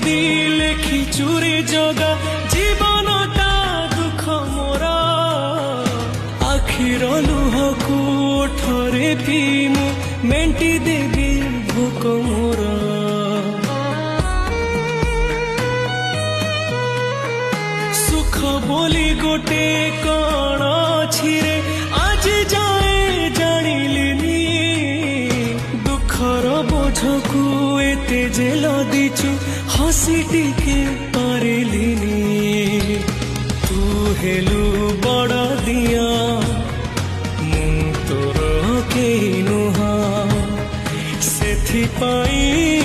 जदि लेखी चूरी जगा जीवनटा दुख मोर आखिर लुह को ओठरे पी मु मेंटी देवी भोक मोर सुख बोली गोटे कण अछि रे आज जाए जानिलिनी दुखर बोझकू एते जे लदिचु हसी टिके पारिलिनी तू हेलु बड़ दिया मु तोर केही नुहा सेथिपाई